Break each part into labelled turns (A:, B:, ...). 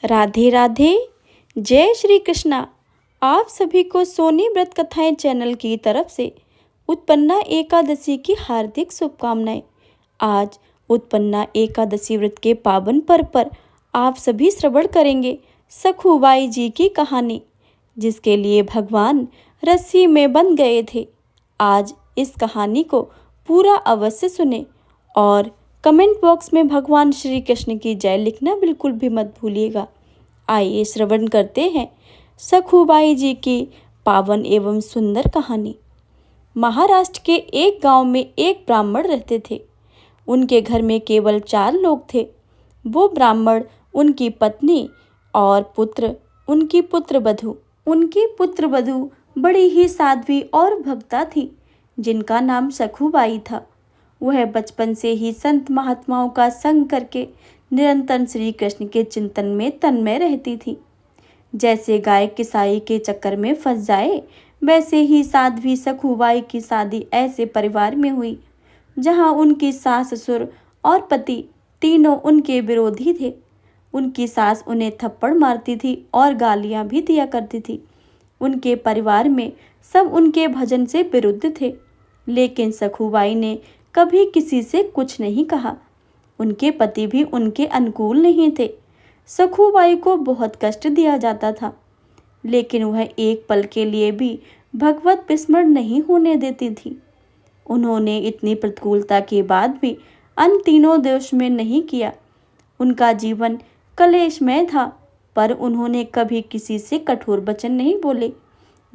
A: राधे राधे। जय श्री कृष्णा। आप सभी को सोनी व्रत कथाएं चैनल की तरफ से उत्पन्ना एकादशी की हार्दिक शुभकामनाएं। आज उत्पन्ना एकादशी व्रत के पावन पर्व पर आप सभी श्रवण करेंगे सखुबाई जी की कहानी, जिसके लिए भगवान रस्सी में बंध गए थे। आज इस कहानी को पूरा अवश्य सुने और कमेंट बॉक्स में भगवान श्री कृष्ण की जय लिखना बिल्कुल भी मत भूलिएगा। आइए श्रवण करते हैं सखुबाई जी की पावन एवं सुंदर कहानी। महाराष्ट्र के एक गांव में एक ब्राह्मण रहते थे। उनके घर में केवल 4 लोग थे। वो ब्राह्मण, उनकी पत्नी और पुत्र, उनकी पुत्रवधू बड़ी ही साध्वी और भक्ता थी, जिनका नाम सखुबाई था। वह बचपन से ही संत महात्माओं का संग करके निरंतर श्री कृष्ण के चिंतन में तन्मय रहती थी। जैसे गाय किसाई के चक्कर में फंस जाए, वैसे ही साध्वी सखुबाई की शादी ऐसे परिवार में हुई जहां उनकी सास, ससुर और पति तीनों उनके विरोधी थे। उनकी सास उन्हें थप्पड़ मारती थी और गालियां भी दिया करती थी। उनके परिवार में सब उनके भजन से विरुद्ध थे, लेकिन सखुबाई ने कभी किसी से कुछ नहीं कहा। उनके पति भी उनके अनुकूल नहीं थे। सखुबाई को बहुत कष्ट दिया जाता था, लेकिन वह एक पल के लिए भी भगवत विस्मरण नहीं होने देती थी। उन्होंने इतनी प्रतिकूलता के बाद भी अन तीनों दोष में नहीं किया। उनका जीवन कलेशमय था, पर उन्होंने कभी किसी से कठोर वचन नहीं बोले।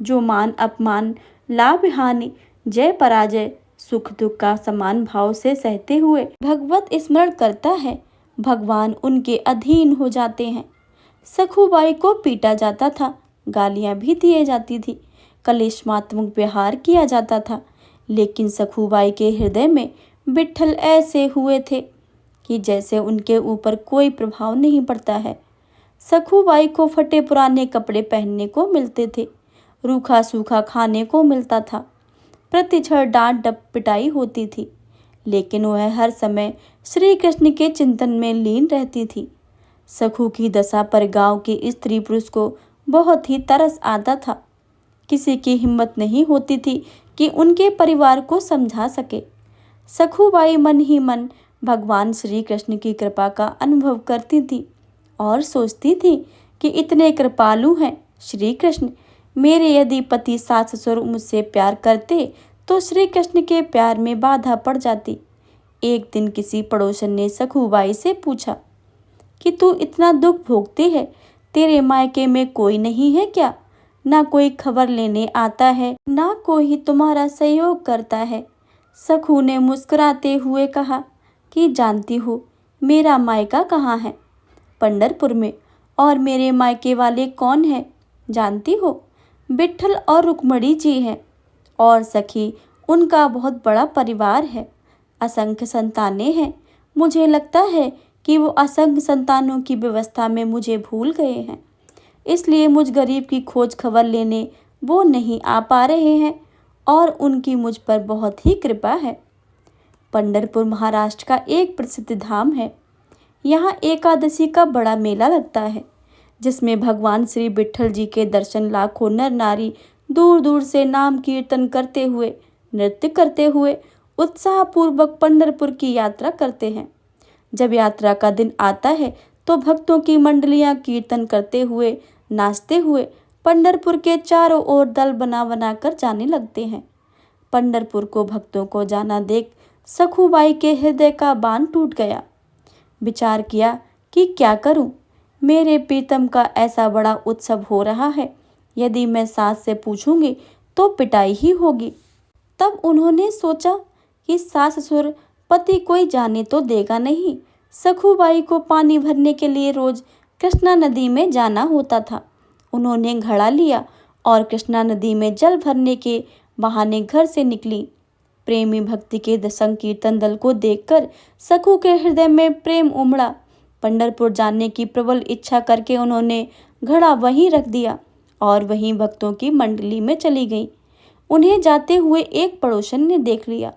A: जो मान अपमान, लाभ हानि, जय पराजय, सुख दुख का समान भाव से सहते हुए भगवत स्मरण करता है, भगवान उनके अधीन हो जाते हैं। सखुबाई को पीटा जाता था, गालियां भी दिए जाती थी, कलेशमात्मक व्यवहार किया जाता था, लेकिन सखुबाई के हृदय में विट्ठल ऐसे हुए थे कि जैसे उनके ऊपर कोई प्रभाव नहीं पड़ता है। सखुबाई को फटे पुराने कपड़े पहनने को मिलते थे, रूखा सूखा खाने को मिलता था, प्रतिक्षण डांट डप पिटाई होती थी, लेकिन वह हर समय श्री कृष्ण के चिंतन में लीन रहती थी। सखु की दशा पर गांव के स्त्री पुरुष को बहुत ही तरस आता था। किसी की हिम्मत नहीं होती थी कि उनके परिवार को समझा सके। सखुबाई मन ही मन भगवान श्री कृष्ण की कृपा का अनुभव करती थी और सोचती थी कि इतने कृपालु हैं श्री कृष्ण। मेरे यदि पति, सास, ससुर मुझसे प्यार करते तो श्री कृष्ण के प्यार में बाधा पड़ जाती। एक दिन किसी पड़ोसन ने सखुबाई से पूछा कि तू इतना दुख भोगती है, तेरे मायके में कोई नहीं है क्या? ना कोई खबर लेने आता है, ना कोई तुम्हारा सहयोग करता है। सखु ने मुस्कुराते हुए कहा कि जानती हो मेरा मायका कहाँ है? पंढरपुर में। और मेरे मायके वाले कौन है जानती हो? विट्ठल और रुक्मणी जी हैं। और सखी, उनका बहुत बड़ा परिवार है, असंख्य संतानें हैं। मुझे लगता है कि वो असंख्य संतानों की व्यवस्था में मुझे भूल गए हैं, इसलिए मुझ गरीब की खोज खबर लेने वो नहीं आ पा रहे हैं और उनकी मुझ पर बहुत ही कृपा है। पंढरपुर महाराष्ट्र का एक प्रसिद्ध धाम है। यहाँ एकादशी का बड़ा मेला लगता है, जिसमें भगवान श्री विट्ठल जी के दर्शन लाखों नर नारी दूर दूर से नाम कीर्तन करते हुए, नृत्य करते हुए उत्साहपूर्वक पंढरपुर की यात्रा करते हैं। जब यात्रा का दिन आता है तो भक्तों की मंडलियां कीर्तन करते हुए, नाचते हुए पंढरपुर के चारों ओर दल बना बना कर जाने लगते हैं। पंढरपुर को भक्तों को जाना देख सखुबाई के हृदय का बांध टूट गया। विचार किया कि क्या करूं? मेरे प्रीतम का ऐसा बड़ा उत्सव हो रहा है, यदि मैं सास से पूछूंगी तो पिटाई ही होगी। तब उन्होंने सोचा कि सास, ससुर, पति कोई जाने तो देगा नहीं। सखुबाई को पानी भरने के लिए रोज कृष्णा नदी में जाना होता था। उन्होंने घड़ा लिया और कृष्णा नदी में जल भरने के बहाने घर से निकली। प्रेमी भक्ति के संकीर्तन दल को देखकर सखु के हृदय में प्रेम उमड़ा। पंढरपुर जाने की प्रबल इच्छा करके उन्होंने घड़ा वहीं रख दिया और वहीं भक्तों की मंडली में चली गई। उन्हें जाते हुए एक पड़ोसन ने देख लिया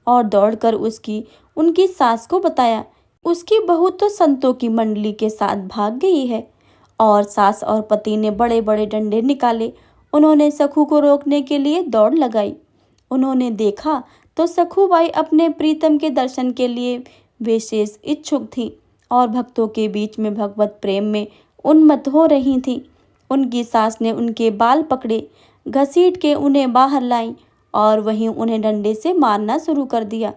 A: और दौड़कर उनकी सास को बताया। उसकी बहू तो संतों की मंडली के साथ भाग गई है और सास और पति ने बड़े बड़े डंडे निकाले। उन्होंने सखू को रोकने के लिए दौड़ लगाई। उन्होंने देखा तो सखूबाई अपने प्रीतम के दर्शन के लिए विशेष इच्छुक थी और भक्तों के बीच में भगवत प्रेम में उन्मत्त हो रही थी। उनकी सास ने उनके बाल पकड़े, घसीट के उन्हें बाहर लाई और वहीं उन्हें डंडे से मारना शुरू कर दिया।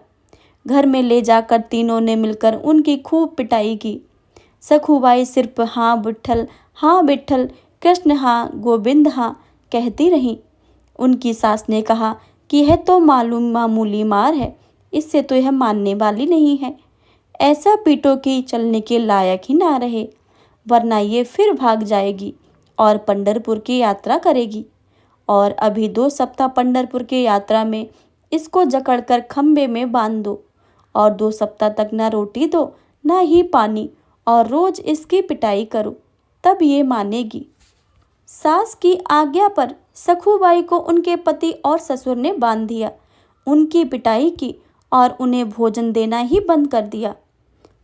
A: घर में ले जाकर तीनों ने मिलकर उनकी खूब पिटाई की। सखूबाई सिर्फ हाँ विट्ठल, कृष्ण हाँ, गोविंद हाँ कहती रहीं। उनकी सास ने कहा कि यह तो मामूली मार है, इससे तो यह मानने वाली नहीं है। ऐसा पीटो कि चलने के लायक ही ना रहे, वरना ये फिर भाग जाएगी और पंढरपुर की यात्रा करेगी। और अभी 2 सप्ताह पंढरपुर की यात्रा में इसको जकड़कर खंबे में बांध दो और 2 सप्ताह तक ना रोटी दो ना ही पानी, और रोज इसकी पिटाई करो, तब ये मानेगी। सास की आज्ञा पर सखूबाई को उनके पति और ससुर ने बांध दिया, उनकी पिटाई की और उन्हें भोजन देना ही बंद कर दिया।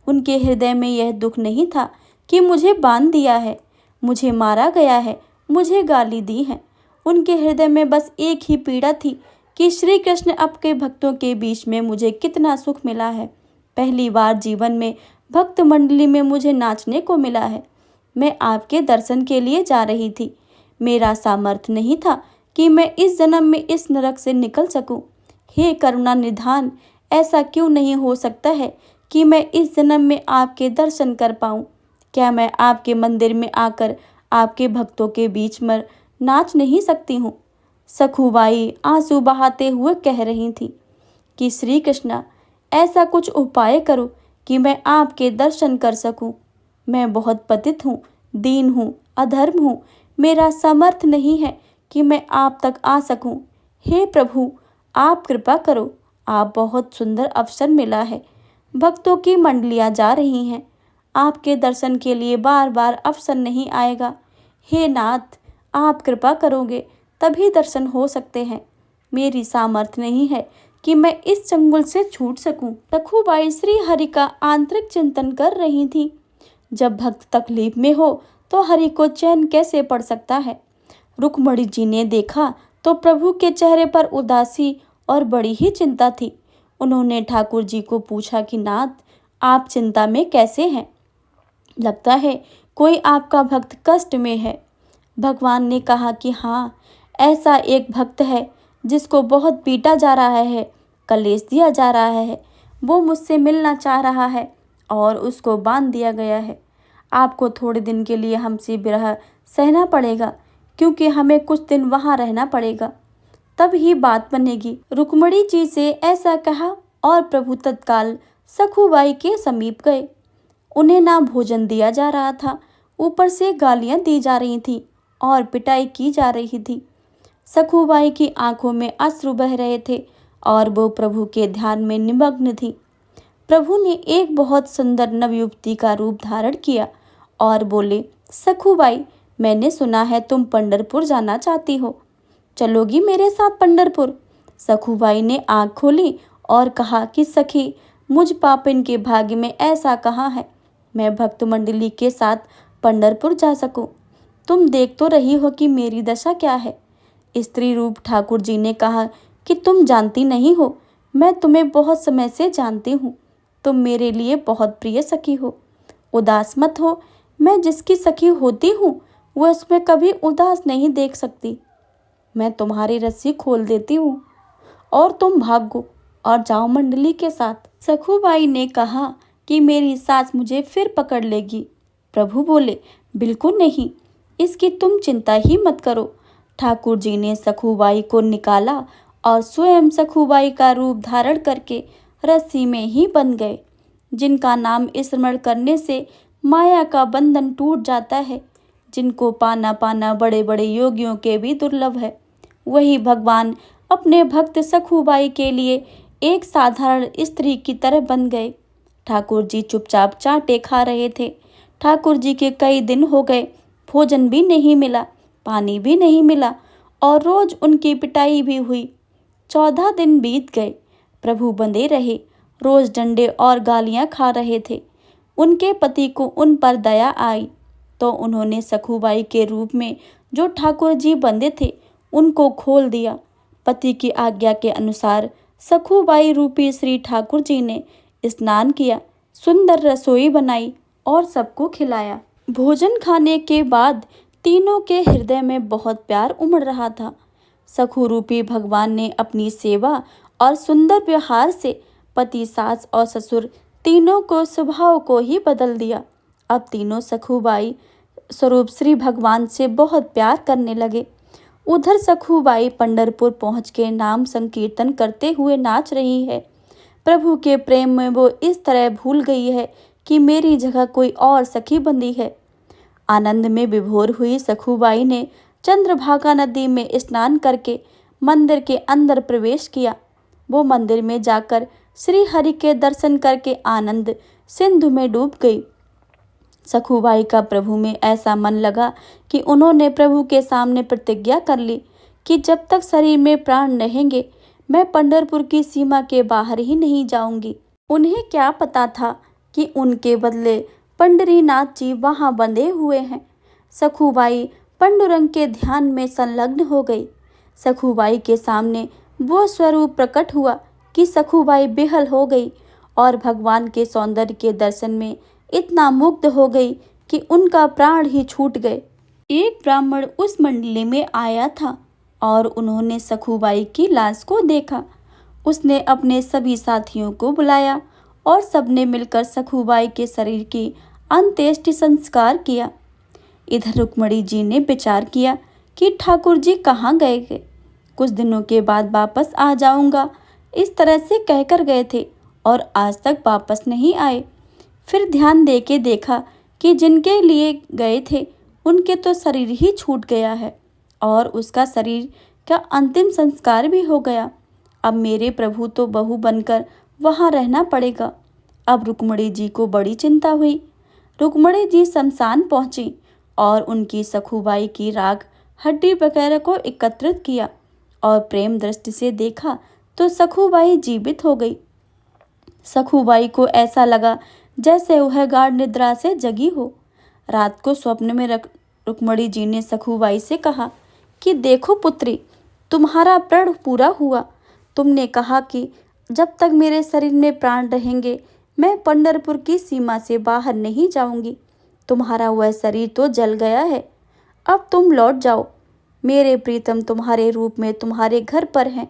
A: उनके हृदय में यह दुख नहीं था कि मुझे बांध दिया है, मुझे मारा गया है, मुझे गाली दी है। उनके हृदय में बस एक ही पीड़ा थी कि श्री कृष्ण आपके भक्तों के बीच में मुझे कितना सुख मिला है। पहली बार जीवन में भक्त मंडली में मुझे नाचने को मिला है। मैं आपके दर्शन के लिए जा रही थी। मेरा सामर्थ्य नहीं था कि मैं इस जन्म में इस नरक से निकल सकूं। हे करुणा निधान, ऐसा क्यों नहीं हो सकता है कि मैं इस जन्म में आपके दर्शन कर पाऊं? क्या मैं आपके मंदिर में आकर आपके भक्तों के बीच में नाच नहीं सकती हूँ? सखूबाई आंसू बहाते हुए कह रही थी कि श्री कृष्णा, ऐसा कुछ उपाय करो कि मैं आपके दर्शन कर सकूं। मैं बहुत पतित हूँ, दीन हूँ, अधर्म हूँ। मेरा सामर्थ्य नहीं है कि मैं आप तक आ सकूं। हे प्रभु, आप कृपा करो। आप बहुत सुंदर अवसर मिला है। भक्तों की मंडलियाँ जा रही हैं। आपके दर्शन के लिए बार बार अवसर नहीं आएगा। हे नाथ, आप कृपा करोगे तभी दर्शन हो सकते हैं। मेरी सामर्थ्य नहीं है कि मैं इस चंगुल से छूट सकूं। सखूबाई श्री हरि का आंतरिक चिंतन कर रही थी। जब भक्त तकलीफ में हो तो हरि को चैन कैसे पड़ सकता है? रुक्मणी जी ने देखा तो प्रभु के चेहरे पर उदासी और बड़ी ही चिंता थी। उन्होंने ठाकुर जी को पूछा कि नाथ, आप चिंता में कैसे हैं? लगता है कोई आपका भक्त कष्ट में है। भगवान ने कहा कि हाँ, ऐसा एक भक्त है जिसको बहुत पीटा जा रहा है, कलेश दिया जा रहा है। वो मुझसे मिलना चाह रहा है और उसको बांध दिया गया है। आपको थोड़े दिन के लिए हमसे विरह सहना पड़ेगा, क्योंकि हमें कुछ दिन वहाँ रहना पड़ेगा, तब ही बात बनेगी। रुक्मणी जी से ऐसा कहा और प्रभु तत्काल सखूबाई के समीप गए। उन्हें ना भोजन दिया जा रहा था, ऊपर से गालियां दी जा रही थी और पिटाई की जा रही थी। सखूबाई की आंखों में अश्रु बह रहे थे और वो प्रभु के ध्यान में निमग्न थी। प्रभु ने एक बहुत सुंदर नवयुवती का रूप धारण किया और बोले, सखूबाई, मैंने सुना है तुम पंढरपुर जाना चाहती हो, चलोगी मेरे साथ पंढरपुर? सखूबाई ने आंख खोली और कहा कि सखी, मुझ पापिन के भाग्य में ऐसा कहाँ है मैं भक्त मंडली के साथ पंढरपुर जा सकूं। तुम देख तो रही हो कि मेरी दशा क्या है। स्त्री रूप ठाकुर जी ने कहा कि तुम जानती नहीं हो, मैं तुम्हें बहुत समय से जानती हूँ। तुम मेरे लिए बहुत प्रिय सखी हो। उदास मत हो। मैं जिसकी सखी होती हूँ वह उसमें कभी उदास नहीं देख सकती। मैं तुम्हारी रस्सी खोल देती हूँ और तुम भागो और जाओ मंडली के साथ। सखूबाई ने कहा कि मेरी सास मुझे फिर पकड़ लेगी। प्रभु बोले, बिल्कुल नहीं, इसकी तुम चिंता ही मत करो। ठाकुर जी ने सखूबाई को निकाला और स्वयं सखूबाई का रूप धारण करके रस्सी में ही बंध गए। जिनका नाम स्मरण करने से माया का बंधन टूट जाता है, जिनको पाना पाना बड़े बड़े योगियों के भी दुर्लभ है, वही भगवान अपने भक्त सखूबाई के लिए एक साधारण स्त्री की तरह बन गए। ठाकुर जी चुपचाप चांटे खा रहे थे। ठाकुर जी के कई दिन हो गए, भोजन भी नहीं मिला, पानी भी नहीं मिला और रोज उनकी पिटाई भी हुई। 14 दिन बीत गए। प्रभु बंधे रहे, रोज डंडे और गालियां खा रहे थे। उनके पति को उन पर दया आई। तो उन्होंने सखूबाई के रूप में जो ठाकुर जी बंधे थे उनको खोल दिया। पति की आज्ञा के अनुसार सखूबाई रूपी श्री ठाकुर जी ने स्नान किया, सुंदर रसोई बनाई और सबको खिलाया। भोजन खाने के बाद तीनों के हृदय में बहुत प्यार उमड़ रहा था। सखू रूपी भगवान ने अपनी सेवा और सुंदर व्यवहार से पति, सास और ससुर तीनों को स्वभाव को ही बदल दिया। अब तीनों सखूबाई स्वरूप श्री भगवान से बहुत प्यार करने लगे। उधर सखूबाई पंढरपुर पहुँच के नाम संकीर्तन करते हुए नाच रही है। प्रभु के प्रेम में वो इस तरह भूल गई है कि मेरी जगह कोई और सखी बंदी है। आनंद में विभोर हुई सखूबाई ने चंद्रभागा नदी में स्नान करके मंदिर के अंदर प्रवेश किया। वो मंदिर में जाकर श्री हरि के दर्शन करके आनंद सिंधु में डूब गई। सखूबाई का प्रभु में ऐसा मन लगा कि उन्होंने प्रभु के सामने प्रतिज्ञा कर ली कि जब तक शरीर में प्राण रहेंगे मैं पंढरपुर की सीमा के बाहर ही नहीं जाऊंगी। उन्हें क्या पता था कि उनके बदले पंढरीनाथ जी वहां बंधे हुए हैं। सखूबाई पंडुरंग के ध्यान में संलग्न हो गई। सखूबाई के सामने वो स्वरूप प्रकट हुआ कि सखूबाई बेहाल हो गई और भगवान के सौंदर्य के दर्शन में इतना मुग्ध हो गई कि उनका प्राण ही छूट गए। एक ब्राह्मण उस मंडली में आया था और उन्होंने सखूबाई की लाश को देखा। उसने अपने सभी साथियों को बुलाया और सबने मिलकर सखूबाई के शरीर की अंत्येष्टि संस्कार किया। इधर रुक्मणी जी ने विचार किया कि ठाकुर जी कहाँ गए थे। कुछ दिनों के बाद वापस आ जाऊंगा, इस तरह से कहकर गए थे और आज तक वापस नहीं आए। फिर ध्यान दे के देखा कि जिनके लिए गए थे उनके तो शरीर ही छूट गया है और उसका शरीर का अंतिम संस्कार भी हो गया। अब मेरे प्रभु तो बहू बनकर वहाँ रहना पड़ेगा। अब रुक्मणी जी को बड़ी चिंता हुई। रुक्मणी जी शमशान पहुँची और उनकी सखूबाई की राख हड्डी वगैरह को एकत्रित किया और प्रेम दृष्टि से देखा तो सखूबाई जीवित हो गई। सखूबाई को ऐसा लगा जैसे वह गाढ़ निद्रा से जगी हो। रात को स्वप्न में रुक्मणी जी ने सखूबाई से कहा कि देखो पुत्री, तुम्हारा प्रण पूरा हुआ। तुमने कहा कि जब तक मेरे शरीर में प्राण रहेंगे मैं पंढरपुर की सीमा से बाहर नहीं जाऊंगी। तुम्हारा वह शरीर तो जल गया है, अब तुम लौट जाओ। मेरे प्रीतम तुम्हारे रूप में तुम्हारे घर पर हैं।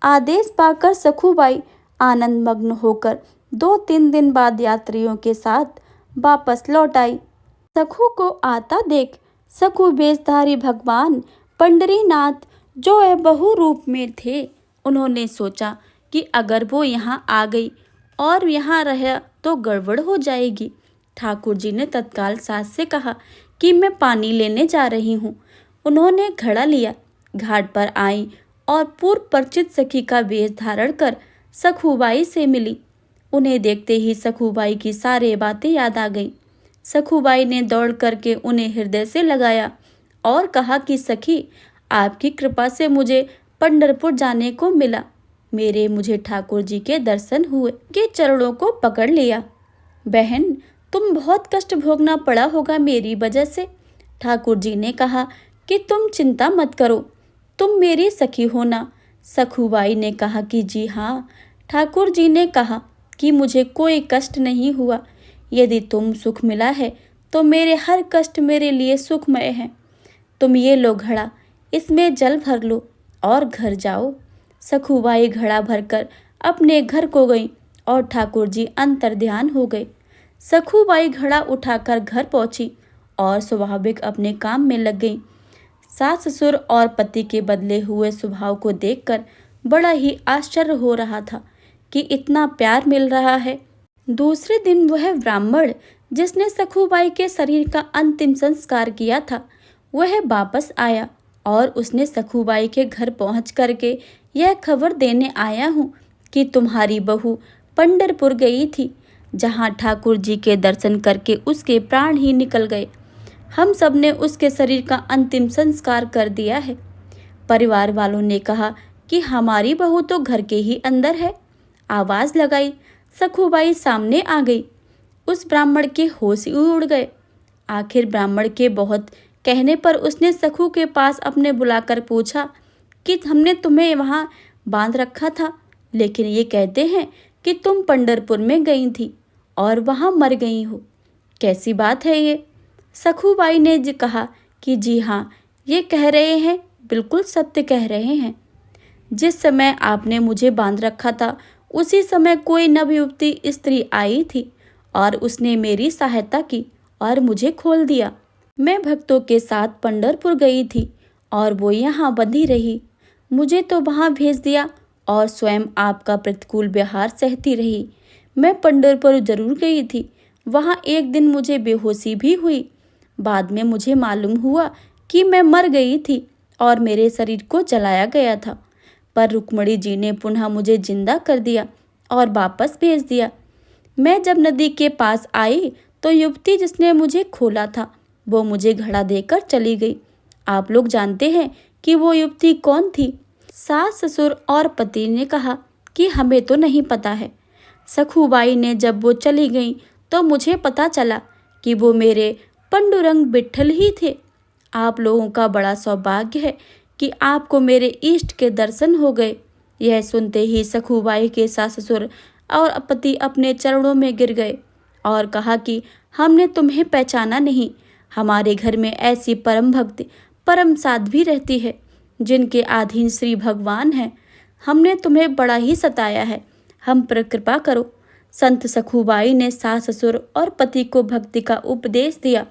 A: आदेश पाकर सखूबाई आनंद मग्न होकर 2-3 दिन बाद यात्रियों के साथ वापस लौट आई। सखू को आता देख सखू वेशधारी भगवान पंढरीनाथ जो है बहु रूप में थे, उन्होंने सोचा कि अगर वो यहाँ आ गई और यहाँ रहा तो गड़बड़ हो जाएगी। ठाकुर जी ने तत्काल सास से कहा कि मैं पानी लेने जा रही हूँ। उन्होंने घड़ा लिया, घाट पर आई और पूर्व परिचित सखी का वेश धारण कर सखूबाई से मिली। उन्हें देखते ही सखूबाई की सारी बातें याद आ गईं। सखूबाई ने दौड़ करके उन्हें हृदय से लगाया और कहा कि सखी, आपकी कृपा से मुझे पंढरपुर जाने को मिला। मुझे ठाकुर जी के दर्शन हुए, के चरणों को पकड़ लिया। बहन, तुम बहुत कष्ट भोगना पड़ा होगा मेरी वजह से। ठाकुर जी ने कहा कि तुम चिंता मत करो, तुम मेरी सखी हो ना। सखूबाई ने कहा कि जी हाँ। ठाकुर जी ने कहा कि मुझे कोई कष्ट नहीं हुआ। यदि तुम सुख मिला है तो मेरे हर कष्ट मेरे लिए सुखमय है। तुम ये लो घड़ा, इसमें जल भर लो और घर जाओ। सखूबाई घड़ा भरकर अपने घर को गई और ठाकुर जी अंतर्ध्यान हो गए। सखूबाई घड़ा उठाकर घर पहुंची और स्वाभाविक अपने काम में लग गई। सास ससुर और पति के बदले हुए स्वभाव को देखकर बड़ा ही आश्चर्य हो रहा था कि इतना प्यार मिल रहा है। दूसरे दिन वह ब्राह्मण जिसने सखूबाई के शरीर का अंतिम संस्कार किया था वह वापस आया और उसने सखूबाई के घर पहुंच करके यह खबर देने आया हूँ कि तुम्हारी बहू पंढरपुर गई थी, जहाँ ठाकुर जी के दर्शन करके उसके प्राण ही निकल गए। हम सब ने उसके शरीर का अंतिम संस्कार कर दिया है। परिवार वालों ने कहा कि हमारी बहू तो घर के ही अंदर है। आवाज़ लगाई, सखूबाई सामने आ गई। उस ब्राह्मण के होश ही उड़ गए। आखिर ब्राह्मण के बहुत कहने पर उसने सखू के पास अपने बुलाकर पूछा कि हमने तुम्हें वहाँ बांध रखा था, लेकिन ये कहते हैं कि तुम पंढरपुर में गई थी और वहाँ मर गई हो। कैसी बात है ये? सखूबाई ने कहा कि जी हाँ, ये कह रहे हैं, बिल्कुल सत्य कह रहे हैं। जिस समय आपने मुझे बांध रखा था उसी समय कोई नवयुवती स्त्री आई थी और उसने मेरी सहायता की और मुझे खोल दिया। मैं भक्तों के साथ पंढरपुर गई थी और वो यहाँ बंधी रही। मुझे तो वहाँ भेज दिया और स्वयं आपका प्रतिकूल व्यवहार सहती रही। मैं पंढरपुर जरूर गई थी, वहाँ एक दिन मुझे बेहोशी भी हुई। बाद में मुझे मालूम हुआ कि मैं मर गई थी और मेरे शरीर को जलाया गया था, पर रुक्मणी जी ने पुनः मुझे जिंदा कर दिया और वापस भेज दिया। मैं जब नदी के पास आई तो युवती जिसने मुझे खोला था वो मुझे घड़ा देकर चली गई। आप लोग जानते हैं कि वो युवती कौन थी? सास, ससुर और पति ने कहा कि हमें तो नहीं पता है। सखूबाई ने जब वो चली गई तो मुझे पता चला कि वो मेरे पंडुरंग विट्ठल ही थे। आप लोगों का बड़ा सौभाग्य है कि आपको मेरे इष्ट के दर्शन हो गए। यह सुनते ही सखूबाई के सास, ससुर और पति अपने चरणों में गिर गए और कहा कि हमने तुम्हें पहचाना नहीं। हमारे घर में ऐसी परम भक्ति, परम साध्वी रहती है जिनके अधीन श्री भगवान हैं। हमने तुम्हें बड़ा ही सताया है, हम पर कृपा करो। संत सखूबाई ने सास, ससुर और पति को भक्ति का उपदेश दिया।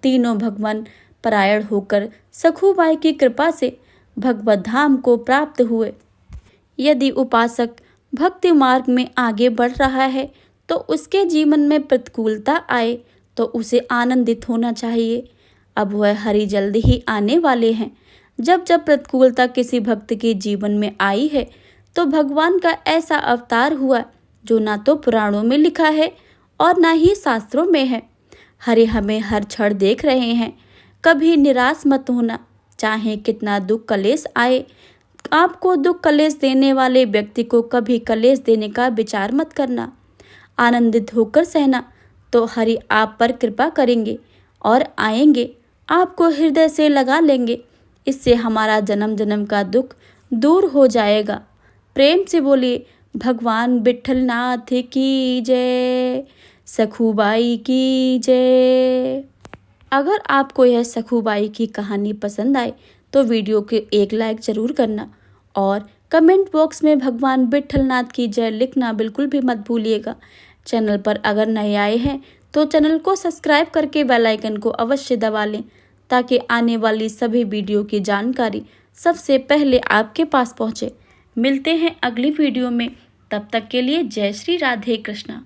A: तीनों भगवान परायण होकर सखूबाई की कृपा से भगवत धाम को प्राप्त हुए। यदि उपासक भक्ति मार्ग में आगे बढ़ रहा है तो उसके जीवन में प्रतिकूलता आए तो उसे आनंदित होना चाहिए। अब वह हरि जल्द ही आने वाले हैं। जब जब प्रतिकूलता किसी भक्त के जीवन में आई है तो भगवान का ऐसा अवतार हुआ जो ना तो पुराणों में लिखा है और ना ही शास्त्रों में है। हरि हमें हर क्षण देख रहे हैं। कभी निराश मत होना, चाहे कितना दुख कलेश आए। आपको दुख कलेश देने वाले व्यक्ति को कभी कलेश देने का विचार मत करना। आनंदित होकर सहना, तो हरि आप पर कृपा करेंगे और आएंगे, आपको हृदय से लगा लेंगे। इससे हमारा जन्म जन्म का दुख दूर हो जाएगा। प्रेम से बोलिए भगवान विट्ठलनाथ की जय, सखूबाई की जय। अगर आपको यह सखूबाई की कहानी पसंद आए तो वीडियो के एक लाइक जरूर करना और कमेंट बॉक्स में भगवान विट्ठलनाथ की जय लिखना बिल्कुल भी मत भूलिएगा। चैनल पर अगर नए आए हैं तो चैनल को सब्सक्राइब करके बेल आइकन को अवश्य दबा लें ताकि आने वाली सभी वीडियो की जानकारी सबसे पहले आपके पास पहुंचे। मिलते हैं अगली वीडियो में, तब तक के लिए जय श्री राधे कृष्णा।